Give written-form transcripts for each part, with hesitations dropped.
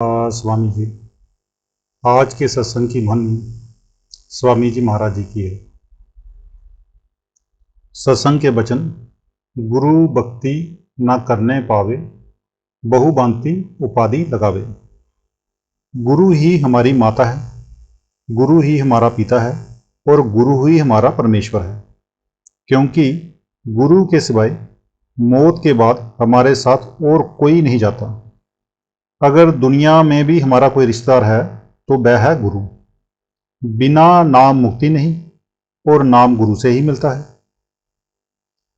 स्वामी जी, आज के सत्संग की ध्वनि स्वामी जी महाराज जी की है। सत्संग के वचन: गुरु भक्ति न करने पावे, बहुभांति उपाधि लगावे। गुरु ही हमारी माता है, गुरु ही हमारा पिता है और गुरु ही हमारा परमेश्वर है, क्योंकि गुरु के सिवाय मौत के बाद हमारे साथ और कोई नहीं जाता। अगर दुनिया में भी हमारा कोई रिश्तेदार है तो वह है गुरु। बिना नाम मुक्ति नहीं और नाम गुरु से ही मिलता है।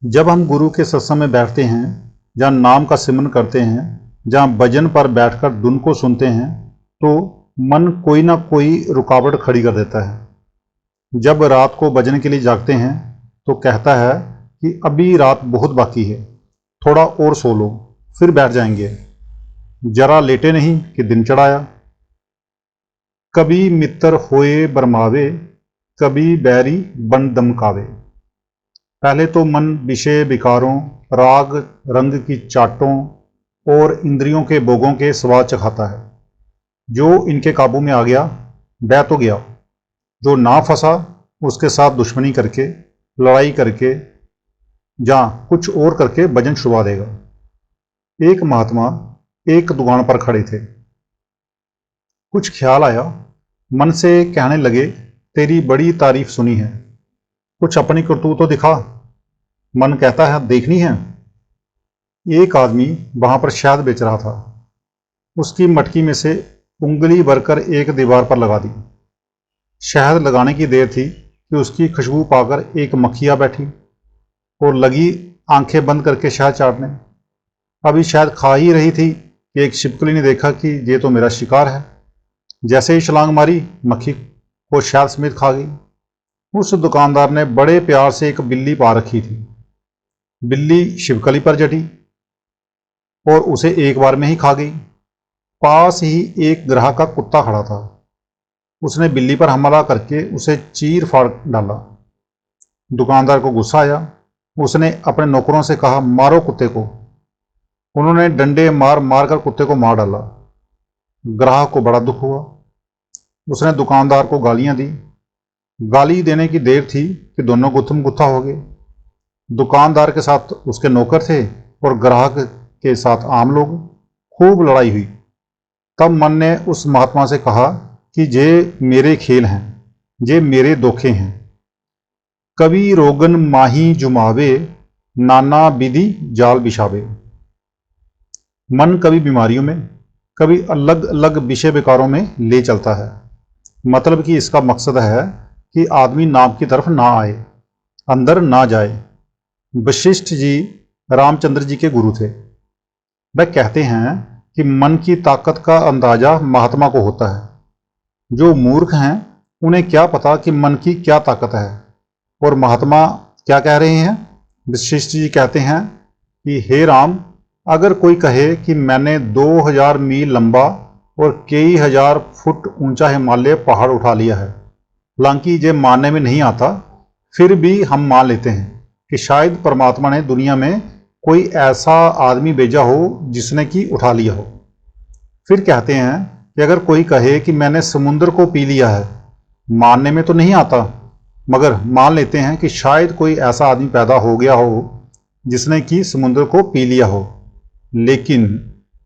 जब हम गुरु के सत्संग में बैठते हैं, जहाँ नाम का सिमरन करते हैं, जहाँ भजन पर बैठकर धुन को सुनते हैं, तो मन कोई ना कोई रुकावट खड़ी कर देता है। जब रात को भजन के लिए जागते हैं तो कहता है कि अभी रात बहुत बाकी है, थोड़ा और सो लो, फिर बैठ जाएंगे। जरा लेटे नहीं कि दिन चढ़ाया। कभी मित्र होए बरमावे, कभी बैरी बन दमकावे। पहले तो मन विषय विकारों, राग रंग की चाटों और इंद्रियों के भोगों के स्वाद चखाता है। जो इनके काबू में आ गया वह तो गया, जो ना फंसा उसके साथ दुश्मनी करके, लड़ाई करके, जहाँ कुछ और करके भजन छुड़वा देगा। एक महात्मा एक दुकान पर खड़े थे। कुछ ख्याल आया, मन से कहने लगे, तेरी बड़ी तारीफ सुनी है, कुछ अपनी करतूत तो दिखा। मन कहता है, देखनी है। एक आदमी वहां पर शहद बेच रहा था। उसकी मटकी में से उंगली भरकर एक दीवार पर लगा दी। शहद लगाने की देर थी कि उसकी खुशबू पाकर एक मक्खिया बैठी और लगी आंखें बंद करके शहद चाटने। अभी शहद खा ही रही थी कि एक छिपकली ने देखा कि ये तो मेरा शिकार है। जैसे ही छलांग मारी, मक्खी को शहद समेत खा गई। उस दुकानदार ने बड़े प्यार से एक बिल्ली पा रखी थी। बिल्ली छिपकली पर चढ़ी और उसे एक बार में ही खा गई। पास ही एक ग्राहक का कुत्ता खड़ा था। उसने बिल्ली पर हमला करके उसे चीर फाड़ डाला। दुकानदार को गुस्सा आया। उसने अपने नौकरों से कहा, मारो कुत्ते को। उन्होंने डंडे मार मार कर कुत्ते को मार डाला। ग्राहक को बड़ा दुख हुआ। उसने दुकानदार को गालियां दी। गाली देने की देर थी कि दोनों गुत्थम गुत्था हो गए। दुकानदार के साथ उसके नौकर थे और ग्राहक के साथ आम लोग। खूब लड़ाई हुई। तब मन ने उस महात्मा से कहा कि ये मेरे खेल हैं, ये मेरे धोखे हैं। कभी रोगन माही जुमावे, नाना विधि जाल बिछावे। मन कभी बीमारियों में, कभी अलग अलग विषय विकारों में ले चलता है। मतलब कि इसका मकसद है कि आदमी नाम की तरफ ना आए, अंदर ना जाए। वशिष्ठ जी रामचंद्र जी के गुरु थे। वह कहते हैं कि मन की ताकत का अंदाजा महात्मा को होता है। जो मूर्ख हैं उन्हें क्या पता कि मन की क्या ताकत है। और महात्मा क्या कह रहे हैं? वशिष्ठ जी कहते हैं कि हे राम, अगर कोई कहे कि मैंने 2000 मील लंबा और कई हजार फुट ऊंचा हिमालय पहाड़ उठा लिया है, हालांकि ये मानने में नहीं आता, फिर भी हम मान लेते हैं कि शायद परमात्मा ने दुनिया में कोई ऐसा आदमी भेजा हो जिसने कि उठा लिया हो। फिर कहते हैं कि अगर कोई कहे कि मैंने समुद्र को पी लिया है, मानने में तो नहीं आता, मगर मान लेते हैं कि शायद कोई ऐसा आदमी पैदा हो गया हो जिसने कि समुद्र को पी लिया हो। लेकिन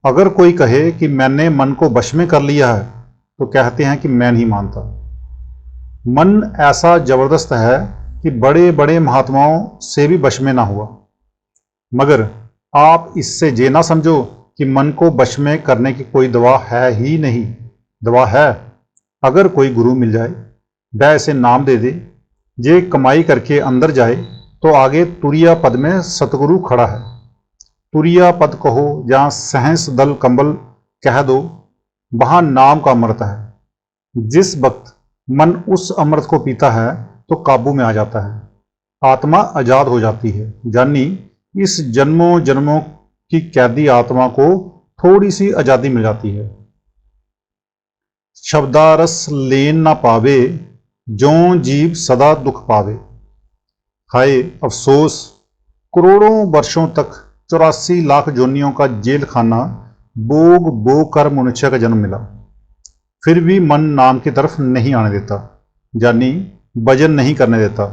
अगर कोई कहे कि मैंने मन को वश में कर लिया है, तो कहते हैं कि मैं नहीं मानता। मन ऐसा जबरदस्त है कि बड़े बड़े महात्माओं से भी वश में ना हुआ। मगर आप इससे ये ना समझो कि मन को वश में करने की कोई दवा है ही नहीं। दवा है। अगर कोई गुरु मिल जाए, वह ऐसे नाम दे दे, ये कमाई करके अंदर जाए, तो आगे तुरिया पद में सतगुरु खड़ा है। तुरिया पद कहो, जहाँ सहस दल कंबल कह दो, वहाँ नाम का अमृत है। जिस वक्त मन उस अमृत को पीता है तो काबू में आ जाता है, आत्मा आजाद हो जाती है। यानी इस जन्मों जन्मों की कैदी आत्मा को थोड़ी सी आजादी मिल जाती है। शब्दारस लेन ना पावे, ज्यों जीव सदा दुख पावे। हाय अफसोस, करोड़ों वर्षों तक 84 लाख जोनियों का जेल खाना बोग बोग कर मनुष्य का जन्म मिला, फिर भी मन नाम की तरफ नहीं आने देता, यानी भजन नहीं करने देता।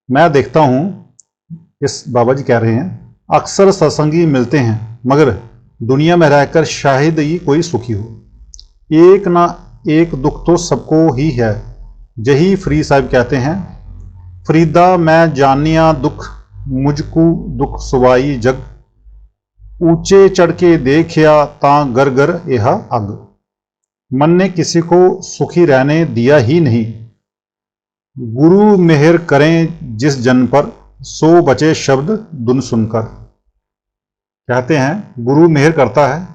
मैं देखता हूँ, इस बाबा जी कह रहे हैं, अक्सर सत्संगी मिलते हैं मगर दुनिया में रहकर शायद ही कोई सुखी हो। एक ना एक दुख तो सबको ही है। यही फरीद साहब कहते हैं, फरीदा मैं जानिया दुख, मुझको दुख सुवाई जग, ऊंचे चढ़ के देखिया ता गर गर यह अग। मन ने किसी को सुखी रहने दिया ही नहीं। गुरु मेहर करें जिस जन पर, सो बचे शब्द धुन सुनकर। कहते हैं गुरु मेहर करता है,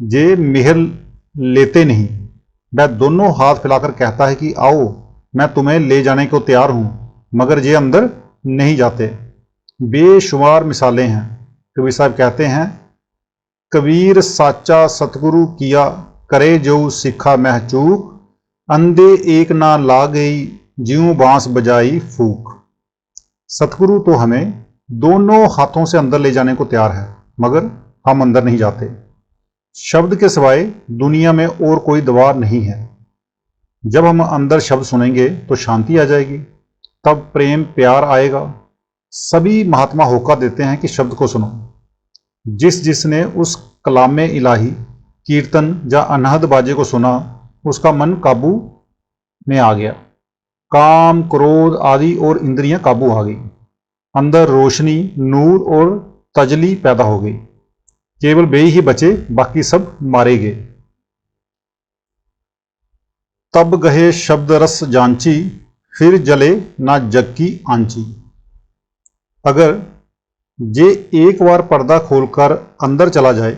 जे मेहर लेते नहीं। वह दोनों हाथ फैलाकर कहता है कि आओ मैं तुम्हें ले जाने को तैयार हूं, मगर ये अंदर नहीं जाते। बेशुमार मिसालें हैं। कबीर साहब कहते हैं, कबीर साचा सतगुरु किया, करे जो सिखा महचूक, अंधे एक ना ला गई, ज्यों बांस बजाई फूक। सतगुरु तो हमें दोनों हाथों से अंदर ले जाने को तैयार है, मगर हम अंदर नहीं जाते। शब्द के सिवाय दुनिया में और कोई दवा नहीं है। जब हम अंदर शब्द सुनेंगे तो शांति आ जाएगी, तब प्रेम प्यार आएगा। सभी महात्मा होका देते हैं कि शब्द को सुनो। जिसने उस कलामे इलाही, कीर्तन या अनहद बाजे को सुना, उसका मन काबू में आ गया। काम क्रोध आदि और इंद्रियां काबू आ गई। अंदर रोशनी नूर और तजली पैदा हो गई। केवल वे ही बचे, बाकी सब मारे गए। तब गहे शब्द रस जांची, फिर जले ना जग की आंची। अगर ये एक बार पर्दा खोलकर अंदर चला जाए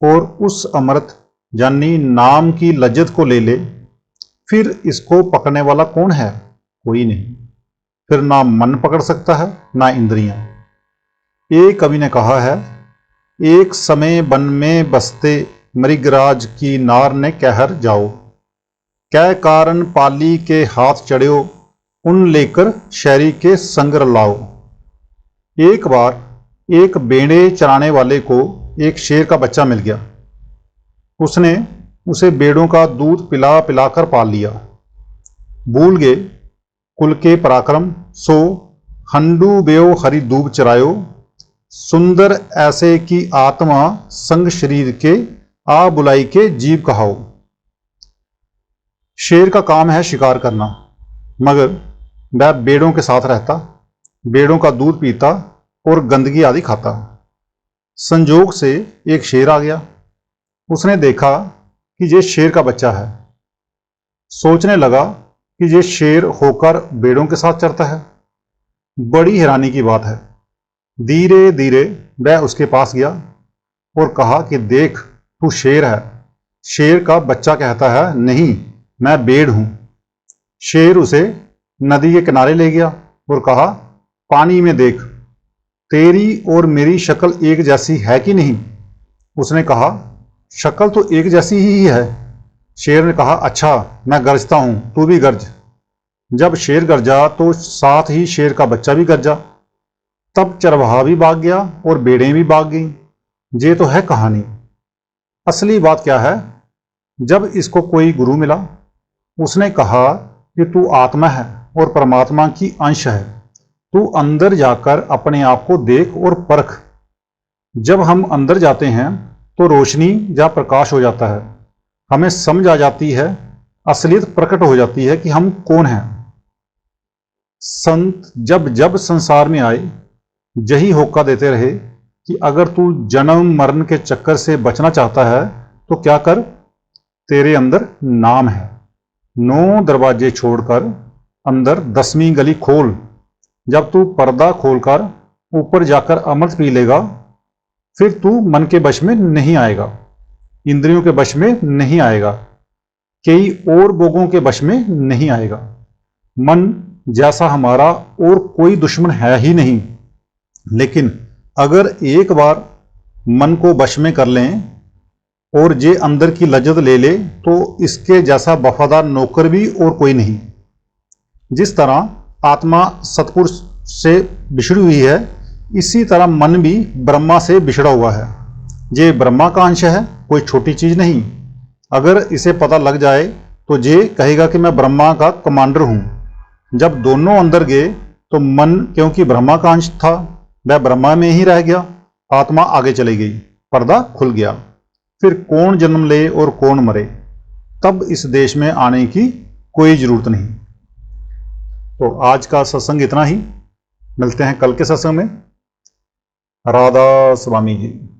और उस अमृत यानी नाम की लज्जत को ले ले, फिर इसको पकड़ने वाला कौन है? कोई नहीं। फिर ना मन पकड़ सकता है ना इंद्रियां। एक कवि ने कहा है, एक समय वन में बसते मृगराज की नार ने कहर जाओ, कै कारण पाली के हाथ चढ़्यो, उन लेकर शहरी के संग लाओ। एक बार एक बेड़े चराने वाले को एक शेर का बच्चा मिल गया। उसने उसे बेड़ों का दूध पिला पिलाकर पाल लिया। भूल गए कुल के पराक्रम, सो हंडू बेओ हरि दूब चरायो, सुंदर ऐसे की आत्मा संग शरीर के, आ बुलाई के जीव कहाओ। शेर का काम है शिकार करना, मगर वह बेड़ों के साथ रहता, बेड़ों का दूध पीता और गंदगी आदि खाता। संजोग से एक शेर आ गया। उसने देखा कि ये शेर का बच्चा है। सोचने लगा कि ये शेर होकर बेड़ों के साथ चरता है। बड़ी हैरानी की बात है। धीरे धीरे वह उसके पास गया और कहा कि देख, तू शेर है। शेर का बच्चा कहता है, नहीं मैं बेड़ हूं। शेर उसे नदी के किनारे ले गया और कहा, पानी में देख, तेरी और मेरी शक्ल एक जैसी है कि नहीं? उसने कहा, शक्ल तो एक जैसी ही है। शेर ने कहा, अच्छा मैं गरजता हूं, तू भी गरज। जब शेर गरजा तो साथ ही शेर का बच्चा भी गरजा। तब चरवाहा भी भाग गया और बेड़ें भी भाग गईं। ये तो है कहानी। असली बात क्या है? जब इसको कोई गुरु मिला, उसने कहा कि तू आत्मा है और परमात्मा की अंश है, तू अंदर जाकर अपने आप को देख और परख। जब हम अंदर जाते हैं तो रोशनी या प्रकाश हो जाता है, हमें समझ आ जाती है, असलियत प्रकट हो जाती है कि हम कौन हैं। संत जब जब संसार में आए, यही होका देते रहे कि अगर तू जन्म मरण के चक्कर से बचना चाहता है तो क्या कर, तेरे अंदर नाम है। 9 दरवाजे छोड़कर अंदर 10वीं गली खोल। जब तू पर्दा खोलकर ऊपर जाकर अमृत पी लेगा, फिर तू मन के वश में नहीं आएगा, इंद्रियों के वश में नहीं आएगा, कई और भोगों के वश में नहीं आएगा। मन जैसा हमारा और कोई दुश्मन है ही नहीं। लेकिन अगर एक बार मन को वश में कर लें और ये अंदर की लज्जत ले ले, तो इसके जैसा वफादार नौकर भी और कोई नहीं। जिस तरह आत्मा सतपुरुष से बिछड़ी हुई है, इसी तरह मन भी ब्रह्मा से बिछड़ा हुआ है। ये ब्रह्मा का अंश है, कोई छोटी चीज नहीं। अगर इसे पता लग जाए तो ये कहेगा कि मैं ब्रह्मा का कमांडर हूं। जब दोनों अंदर गए तो मन, क्योंकि ब्रह्मा का अंश था, वह ब्रह्मा में ही रह गया। आत्मा आगे चली गई, पर्दा खुल गया। फिर कौन जन्म ले और कौन मरे, तब इस देश में आने की कोई जरूरत नहीं। तो आज का सत्संग इतना ही। मिलते हैं कल के सत्संग में। राधा स्वामी जी।